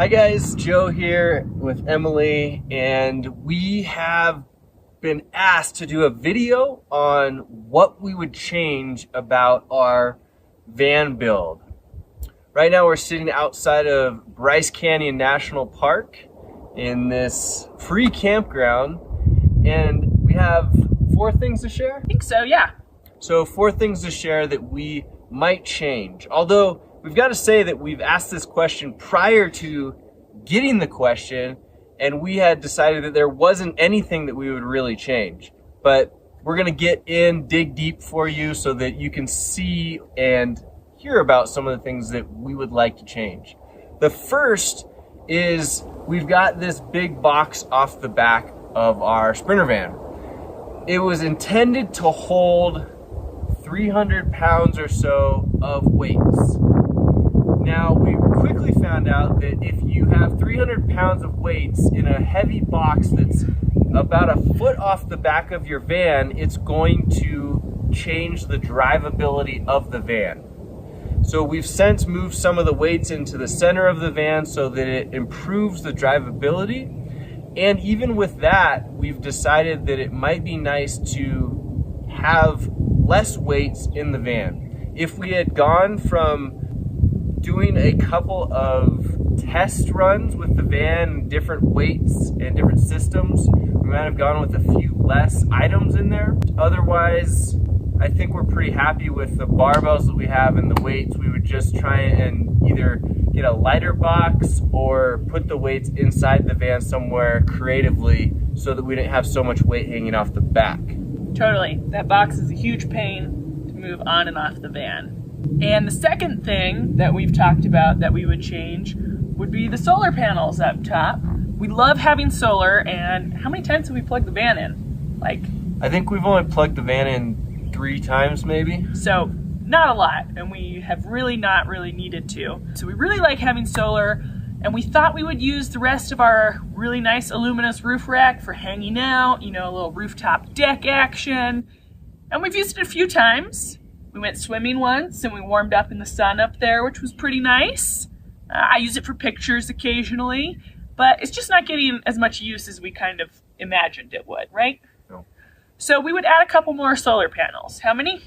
Hi guys, Joe here with Emily, and we have been asked to do a video on what we would change about our van build. Right now we're sitting outside of Bryce Canyon National Park in this free campground, and we have 4 things to share? I think so, yeah. So 4 things to share that we might change. Although we've got to say that we've asked this question prior to getting the question, and we had decided that there wasn't anything that we would really change. But we're gonna dig deep for you so that you can see and hear about some of the things that we would like to change. The first is we've got this big box off the back of our Sprinter van. It was intended to hold 300 pounds or so of weights. Now, we quickly found out that if you have 300 pounds of weights in a heavy box that's about a foot off the back of your van, it's going to change the drivability of the van. So we've since moved some of the weights into the center of the van so that it improves the drivability. And even with that, we've decided that it might be nice to have less weights in the van. If we had gone from doing a couple of test runs with the van, different weights and different systems, we might have gone with a few less items in there. Otherwise, I think we're pretty happy with the barbells that we have and the weights. We would just try and either get a lighter box or put the weights inside the van somewhere creatively so that we didn't have so much weight hanging off the back. Totally. That box is a huge pain to move on and off the van. And the second thing that we've talked about that we would change would be the solar panels up top. We love having solar, and how many times have we plugged the van in? I think we've only plugged the van in 3 times maybe. So not a lot, and we have not really needed to. So we really like having solar, and we thought we would use the rest of our really nice Aluminess roof rack for hanging out, a little rooftop deck action. And we've used it a few times. We went swimming once and we warmed up in the sun up there, which was pretty nice. I use it for pictures occasionally, but it's just not getting as much use as we kind of imagined it would, right? No. So we would add a couple more solar panels. How many?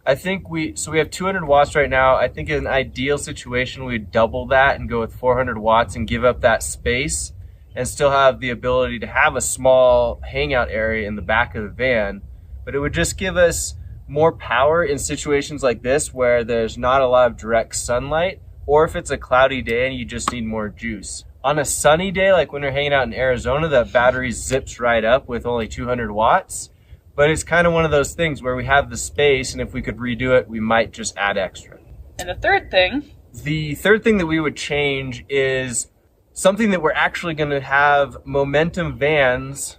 I think we have 200 watts right now. I think in an ideal situation, we'd double that and go with 400 watts and give up that space and still have the ability to have a small hangout area in the back of the van. But it would just give us more power in situations like this where there's not a lot of direct sunlight, or if it's a cloudy day and you just need more juice. On a sunny day, like when you're hanging out in Arizona, the battery zips right up with only 200 watts. But it's kind of one of those things where we have the space, and if we could redo it, we might just add extra. And the third thing? The third thing that we would change is something that we're actually going to have Momentum Vans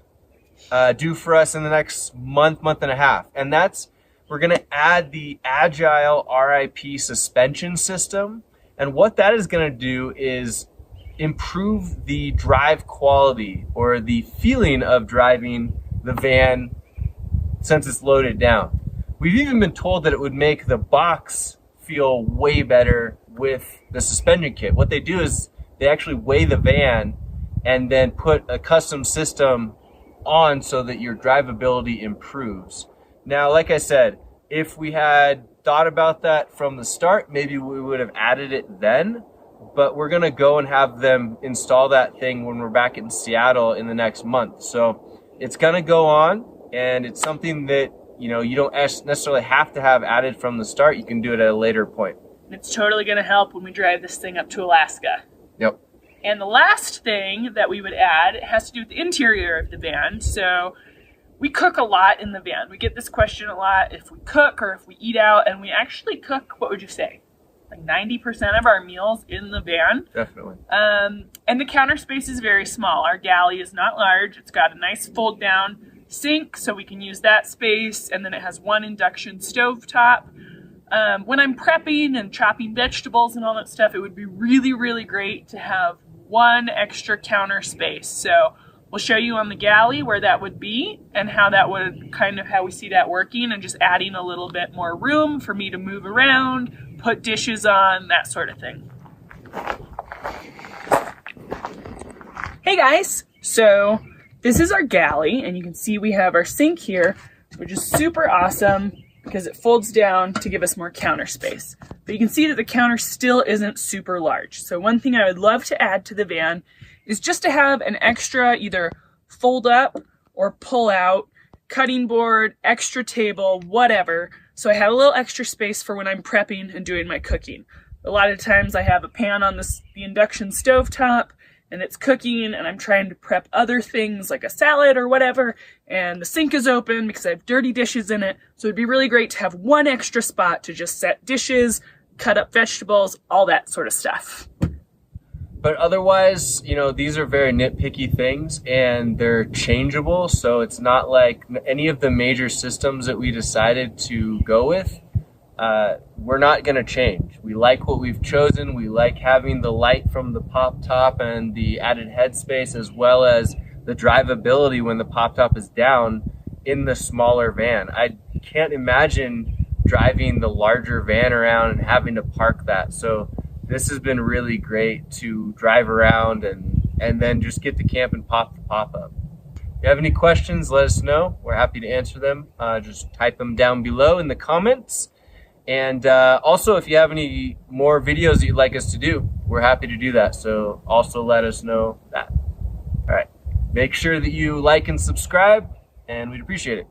do for us in the next month and a half. And that's, we're going to add the Agile RIP suspension system. And what that is going to do is improve the drive quality or the feeling of driving the van since it's loaded down. We've even been told that it would make the box feel way better with the suspension kit. What they do is they actually weigh the van and then put a custom system on so that your drivability improves. Now, like I said, if we had thought about that from the start, maybe we would have added it then, but we're gonna go and have them install that thing when we're back in Seattle in the next month. So it's gonna go on, and it's something that you don't necessarily have to have added from the start. You can do it at a later point. It's totally gonna help when we drive this thing up to Alaska. Yep. And the last thing that we would add has to do with the interior of the van. So we cook a lot in the van. We get this question a lot, if we cook or if we eat out, and we actually cook, what would you say? Like 90% of our meals in the van. Definitely. And the counter space is very small. Our Galley is not large. It's got a nice fold down sink, so we can use that space, and then it has 1 induction stove top. When I'm prepping and chopping vegetables and all that stuff, it would be really, really great to have 1 extra counter space. So we'll show you on the Galley where that would be and how that would how we see that working, and just adding a little bit more room for me to move around, put dishes on, that sort of thing. Hey guys, so this is our galley, and you can see we have our sink here, which is super awesome because it folds down to give us more counter space. But you can see that the counter still isn't super large. So one thing I would love to add to the van is just to have an extra either fold up or pull out cutting board, extra table, whatever. So I have a little extra space for when I'm prepping and doing my cooking. A lot of times I have a pan on the induction stove top and it's cooking and I'm trying to prep other things like a salad or whatever, and the sink is open because I have dirty dishes in it. So it'd be really great to have one extra spot to just set dishes, cut up vegetables, all that sort of stuff. But otherwise, you know, these are very nitpicky things and they're changeable. So it's not like any of the major systems that we decided to go with, we're not going to change. We like what we've chosen. We like having the light from the pop top and the added headspace, as well as the drivability when the pop top is down in the smaller van. I can't imagine driving the larger van around and having to park that. So this has been really great to drive around and then just get to camp and pop the pop-up. If you have any questions, let us know. We're happy to answer them. Just type them down below in the comments. And also, if you have any more videos that you'd like us to do, we're happy to do that. So also let us know that. All right. Make sure that you like and subscribe, and we'd appreciate it.